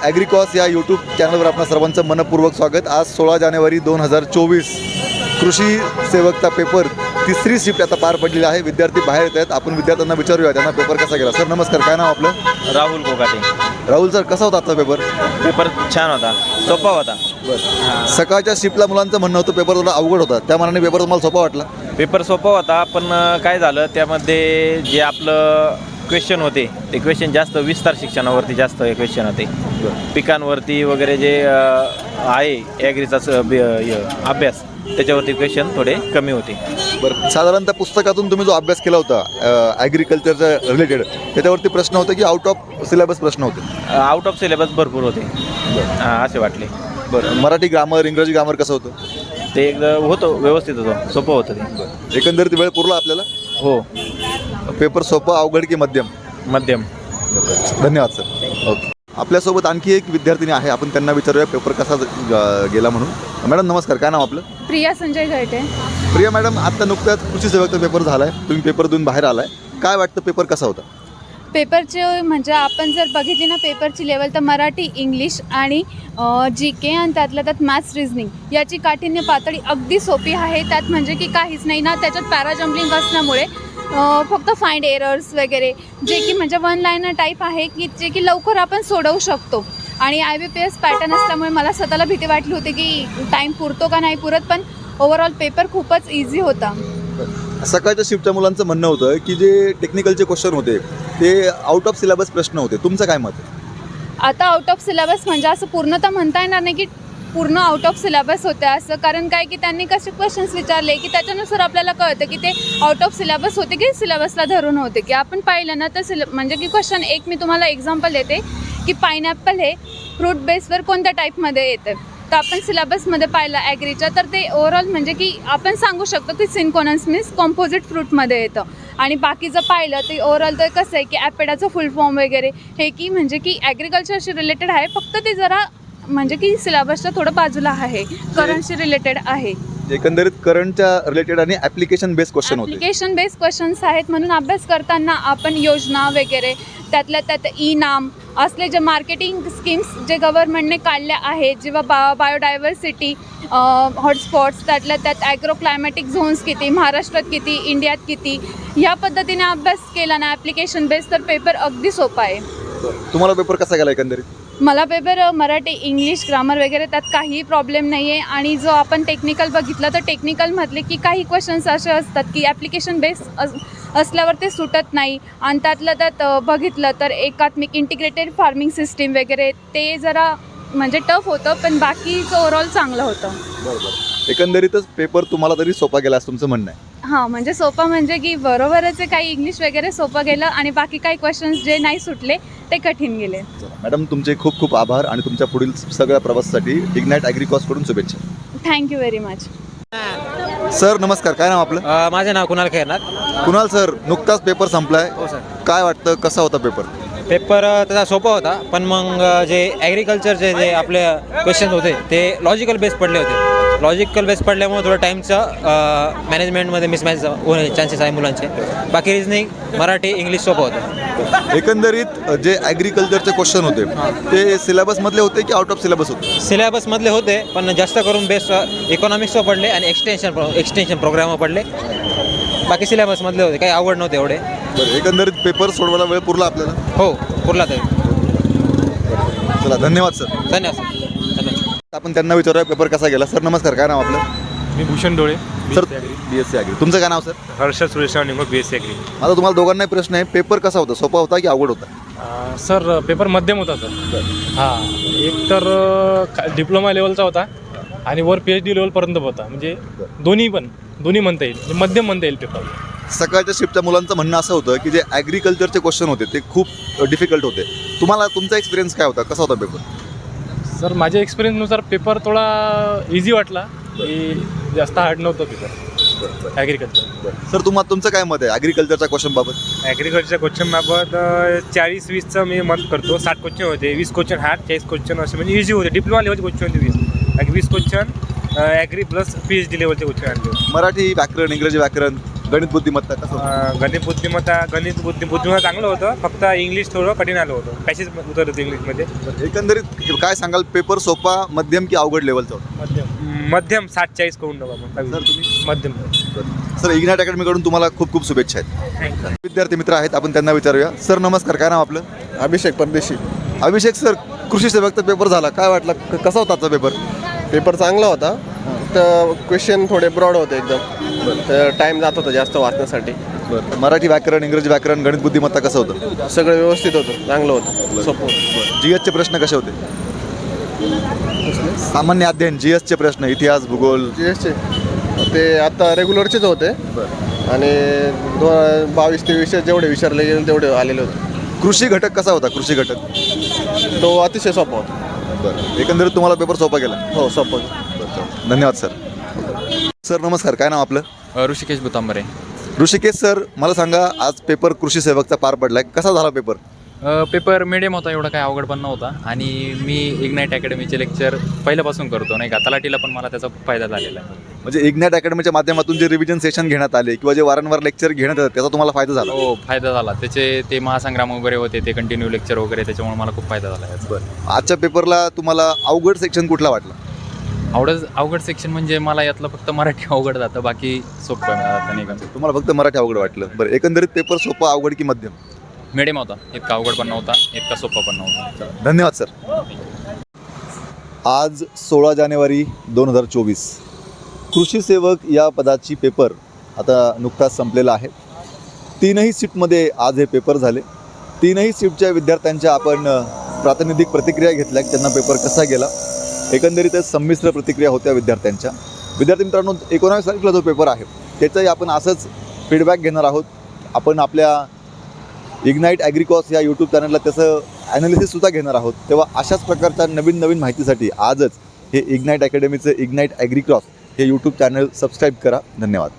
ॲग्रिकॉस या यूट्यूब चॅनलवर आपणा सर्वांचं मनपूर्वक स्वागत। आज 16 जानेवारी 2024 कृषी सेवकचा पेपर तिसरी शिफ्ट आता पार पडलेली आहे। विद्यार्थी बाहेर येत आहेत, आपण विद्यार्थ्यांना विचारूया त्यांना पेपर कसा गेला। सर नमस्कार, काय नाव आपलं? राहुल कोकाटे। राहुल सर, कसा होता आजचा पेपर? पेपर छान होता, सोपा होता। बरं, सकाळच्या शिफ्टला मुलांचं म्हणणं होतं पेपर थोडा अवघड होता, त्या मानाने पेपर तुम्हाला सोपा वाटला? पेपर सोपा होता, पण काय झालं त्यामध्ये जे आपलं क्वेश्चन होते ते क्वेश्चन जास्त विस्तार शिक्षणावरती जास्त क्वेश्चन होते। पिकांवरती वगैरे जे आहे ॲग्रीचा अभ्यास त्याच्यावरती क्वेश्चन थोडे कमी होते। बरं, साधारणतः पुस्तकातून तुम्ही जो अभ्यास केला होता ॲग्रिकल्चरच्या रिलेटेड त्याच्यावरती प्रश्न होते की आउट ऑफ सिलेबस प्रश्न होते? आउट ऑफ सिलेबस भरपूर होते असे वाटले। बरं, मराठी ग्रामर इंग्रजी ग्रामर कसं होतं? ते एकदम होतं, व्यवस्थित होतं, सोपं होतं ते। एकंदरीत वेळ पुरला आपल्याला? हो, पेपर सोपा अवघड की मध्यम? मध्यम। धन्यवाद सर। ओके, आपल्यासोबत आणखी एक विद्यार्थिनी आहे, आपण त्यांना विचारूया पेपर कसा गेला म्हणून। मॅडम नमस्कार, काय नाव आपलं? प्रिया संजय घरटे। प्रिया मॅडम, आत्ता नुकत्याच कृषी सेवकचा पेपर झाला आहे, तुम्ही पेपर देऊन बाहेर आलाय, काय वाटतं पेपर कसा होता? पेपरचे म्हणजे आपण जर बघितली ना पेपरची लेवल, तर मराठी, इंग्लिश आणि GK आणि त्यातल्या त्यात मॅथ्स, रिझनिंग याची काठिण्य पातळी अगदी सोपी आहे। त्यात म्हणजे की काहीच नाही ना, त्याच्यात पॅराजम्पलिंग असल्यामुळे फक्त फाइंड एरर्स वगैरे जे की म्हणजे वन लाईनर टाईप आहे की जे की लवकर आपण सोडवू शकतो। आणि IBPS पॅटर्न असल्यामुळे मला स्वतःला भीती वाटली होती की टाईम पुरतो का नाही पुरत, पण ओव्हरऑल पेपर खूपच इझी होता। सकाळच्या शिफ्टच्या मुलांचं म्हणणं होतं की जे टेक्निकलचे क्वेश्चन होते ते आउट ऑफ सिलेबस प्रश्न होते, तुमचं काय मत आहे? आता आउट ऑफ सिलेबस म्हणजे असं पूर्णतः म्हणता येणार नाही की पूर्ण आउट ऑफ सिलेबस होते असं, कारण काय की त्यांनी कसे क्वेश्चन्स विचारले की त्याच्यानुसार आपल्याला कळतं की ते आउट ऑफ सिलेबस होते की सिलेबसला धरून होते। की आपण पाहिलं ना तर म्हणजे की क्वेश्चन एक मी तुम्हाला एक्झाम्पल देते की पायनॅपल हे फ्रूट बेसवर कोणत्या टाईपमध्ये येतं, तर आपण सिलेबसमध्ये पाहिलं ॲग्रीच्या, तर ते ओव्हरऑल म्हणजे की आपण सांगू शकतो की सिन्कोनस मीन्स कॉम्पोजिट फ्रूटमध्ये येतं। आणि बाकीचं पाहिलं ते ओव्हरऑल तर कसं आहे की ॲपेडाचं फुल फॉर्म वगैरे हे की म्हणजे की ॲग्रिकल्चरशी रिलेटेड आहे, फक्त ते जरा म्हणजे की सिलेबसच्या थोडं बाजूला आहे, करंटशी रिलेटेड आहे। एकंदरीत करंटच्या रिलेटेड आणि ॲप्लिकेशन बेस्ड क्वेश्चन होते, ॲप्लिकेशन बेस्ड क्वेश्चन्स आहेत, म्हणून अभ्यास करताना आपण योजना वगैरे त्यातल्या त्यात नाम असले जे मार्केटिंग स्कीम्स जे गव्हर्नमेंटने काढल्या आहेत, जेव्हा बायोडायव्हर्सिटी हॉटस्पॉट्स त्यातल्या त्यात ॲग्रो क्लायमॅटिक झोन्स किती, महाराष्ट्रात किती, इंडियात किती, ह्या पद्धतीने अभ्यास केला ना ॲप्लिकेशन बेस्ड, तर पेपर अगदी सोपा आहे। तुम्हाला पेपर कसा गेला एकंदरीत? मला पेपर मराठी, इंग्लिश, ग्रामर वगैरे त्यात काहीही प्रॉब्लेम नाही आहे। आणि जो आपण टेक्निकल बघितलं तर टेक्निकलमधले की काही क्वेश्चन्स असे असतात की ॲप्लिकेशन बेस असल्यावर ते सुटत नाही, आणि त्यातलं त्यात बघितलं तर एकात्मिक इंटिग्रेटेड फार्मिंग सिस्टीम वगैरे ते जरा म्हणजे टफ होतं, पण बाकीचं ओव्हरऑल चांगलं होतं। बरोबर, एकंदरीतच पेपर तुम्हाला तरी सोपा गेला असं तुमचं म्हणणं आहे? हां, म्हणजे सोपा म्हणजे की बरोबरच आहे, काही इंग्लिश वगैरे सोपं गेलं आणि बाकी काही क्वेश्चन्स जे नाही सुटले ते कठीण गेले। मॅडम तुमचे खूप खूप आभार आणि तुमच्या पुढील सगळ्या प्रवासासाठी इग्नाइट ॲग्रिकॉसकडून शुभेच्छा। Thank you very much. सर नमस्कार, काय नाव आपलं? माझे नाव कुणाल खैरनाथ। कुणाल सर, नुकताच पेपर संपलाय, हो सर। काय वाटतं कसा होता पेपर? पेपर त्याचा सोपा होता, पण मग जे ॲग्रिकल्चरचे जे आपले क्वेश्चन होते ते लॉजिकल बेस पडले होते। लॉजिकल बेस पडल्यामुळे थोडं टाईमचं मॅनेजमेंटमध्ये मिसमॅच होण्याचे चान्सेस आहे मुलांचे। बाकी रिजनिंग, मराठी, इंग्लिश सोपं होतं। एकंदरीत जे ॲग्रिकल्चरचे क्वेश्चन होते ते सिलेबसमधले होते की आउट ऑफ सिलेबस होते? सिलेबसमधले होते, पण जास्त करून बेस इकॉनॉमिक्सवर पडले आणि एक्सटेन्शन प्रोग्रामवर पडले। बाकी सिलेबसमधले होते, काही आवड नव्हते एवढे। बरं, एकंदरीत पेपर सोडवायला वेळ पुरला आपल्याला? हो, पुरला तरी। चला, धन्यवाद सर। धन्यवाद सर, धन्यवाद। आपण त्यांना विचारूया पेपर कसा गेला। सर नमस्कार, काय नाव आपलं? मी भूषण डोळे, सर BSc ॲग्री, तुमचं काय नाव sir? Harshad Sureshrao Ningo, BSc agri. माझा तुम्हाला दोघांनाही प्रश्न आहे, पेपर कसा होता, सोपा होता की अवघड होता? सर पेपर मध्यम होता सर। हां, एक तर डिप्लोमा लेवलचा होता आणि वर PhD लेवलपर्यंत होता, म्हणजे दोन्ही म्हणता येईल, म्हणजे मध्यम म्हणता येईल पेपर। सकाळच्या शिफ्टच्या मुलांचं म्हणणं असं होतं की जे ॲग्रिकल्चरचे क्वेश्चन होते ते खूप डिफिकल्ट होते, तुम्हाला तुमचा एक्सपिरियन्स काय होता, कसा होता पेपर? सर माझ्या एक्सपिरियन्सनुसार पेपर थोडा इझी वाटला, की जास्त हार्ड नव्हतं पेपर ॲग्रिकल्चर। सर तुमचं काय मत आहे ॲग्रिकल्चरच्या क्वेश्चन बाबत? ॲग्रिकल्चरच्या क्वेश्चनबाबत 40-20चं मी मत करतो। 60 क्वेश्चन होते, 20 क्वेश्चन हार्ड, 40 क्वेश्चन असे म्हणजे इझी होते। डिप्लोमा लेवलचे क्वेश्चन होते 20 क्वेश्चन ॲग्री प्लस PhD लेवलचे क्वेश्चन आणले होते। मराठी व्याकरण, इंग्रजी व्याकरण गणित बुद्धिमत्ता कसं होतं? गणित बुद्धिमत्ता चांगलं होतं, फक्त इंग्लिश थोडं कठीण आलं होतं. पॅसेज उत्तर होतं इंग्लिशमध्ये. एकंदरीत काय सांगाल, पेपर सोपा, मध्यम की अवघड लेवलचा होता? मध्यम 60-40 करून टाकू आपण. सर तुम्ही? मध्यम. सर इग्नाइट अकॅडमीकडून तुम्हाला खूप खूप शुभेच्छा आहेत. विद्यार्थी मित्र आहेत, आपण त्यांना विचारूया. सर नमस्कार, काय नाव आपलं? अभिषेक परदेशी. अभिषेक सर, कृषी सेवकचा पेपर झाला, काय वाटला, कसा होता आजचा पेपर? पेपर चांगला होता, तर क्वेश्चन थोडे ब्रॉड होते एकदम, तर टाईम जात होता जास्त वाचण्यासाठी. मराठी व्याकरण, इंग्रजी व्याकरण, गणित बुद्धिमत्ता कसं होतं? सगळं व्यवस्थित होतं, चांगलं होतं, सोपं होतं. जीएसचे प्रश्न कसे होते? सामान्य अध्ययन, जीएसचे प्रश्न, इतिहास, भूगोल. GS ते आता रेग्युलरचेच होते आणि 22-23 जेवढे विचारले गेले तेवढे आलेले होते. कृषी घटक कसा होता? कृषी घटक तो अतिशय सोपा होता. एकंदरीत तुम्हाला पेपर सोपा गेला? हो, सोपं होतं. धन्यवाद सर. सर नमस्कार, काय नाव आपलं? ऋषिकेश बुतांबरे. ऋषिकेश सर, मला सांगा, आज पेपर कृषी सेवकचा पार पडलाय, कसा झाला पेपर? पेपर मिडियम होता, एवढा काय अवघड पण नव्हता. आणि मी इग्नाइट अकॅडमीचे लेक्चर पहिल्यापासून करतो नाही का, तलाठीला पण मला त्याचा खूप फायदा झालेला आहे. म्हणजे इग्नाइट अकॅडमीच्या माध्यमातून जे रिव्हिजन सेशन घेण्यात आले किंवा जे वारंवार लेक्चर घेण्यात येतात, त्याचा तुम्हाला फायदा झाला? हो, फायदा झाला. त्याचे ते महासंग्राम वगैरे होते, ते कंटिन्यू लेक्चर वगैरे, त्याच्यामुळे मला खूप फायदा झाला याचा. आजच्या पेपरला तुम्हाला अवघड सेक्शन कुठला वाटला? अवघड सेक्शन म्हणजे मला यातलं फक्त मराठी अवघड जातं, बाकी सोपं जातं नाही का. तुम्हाला फक्त मराठी अवघड वाटलं. बरं, एकंदरीत पेपर सोपा, अवघड की मध्यम? मिडियम होता, इतका अवघड पण नव्हता, इतका सोपा पण नव्हता. धन्यवाद सर. आज 16 जानेवारी 2024 कृषी सेवक या पदाची पेपर आता नुकताच संपलेला आहे. 3ही शिफ्टमध्ये आज हे पेपर झाले. 3ही शिफ्टच्या विद्यार्थ्यांच्या आपण प्रातिनिधिक प्रतिक्रिया घेतल्या की त्यांना पेपर कसा गेला. एकंदरीतच संमिश्र प्रतिक्रिया होत्या विद्यार्थ्यांच्या. विद्यार्थी मित्रांनो, 19 तारखेला जो पेपर आहे त्याचाही आपण असंच फीडबॅक घेणार आहोत. आपण आपल्या इग्नाइट ॲग्रिकॉस या यूट्यूब चॅनलला त्याचं ॲनालिसिससुद्धा घेणार आहोत. तेव्हा अशाच प्रकारच्या नवीन माहितीसाठी आजच हे इग्नाइट अकॅडमीचं इग्नाइट ॲग्रिक्रॉस हे यूट्यूब चॅनल सबस्क्राईब करा. धन्यवाद.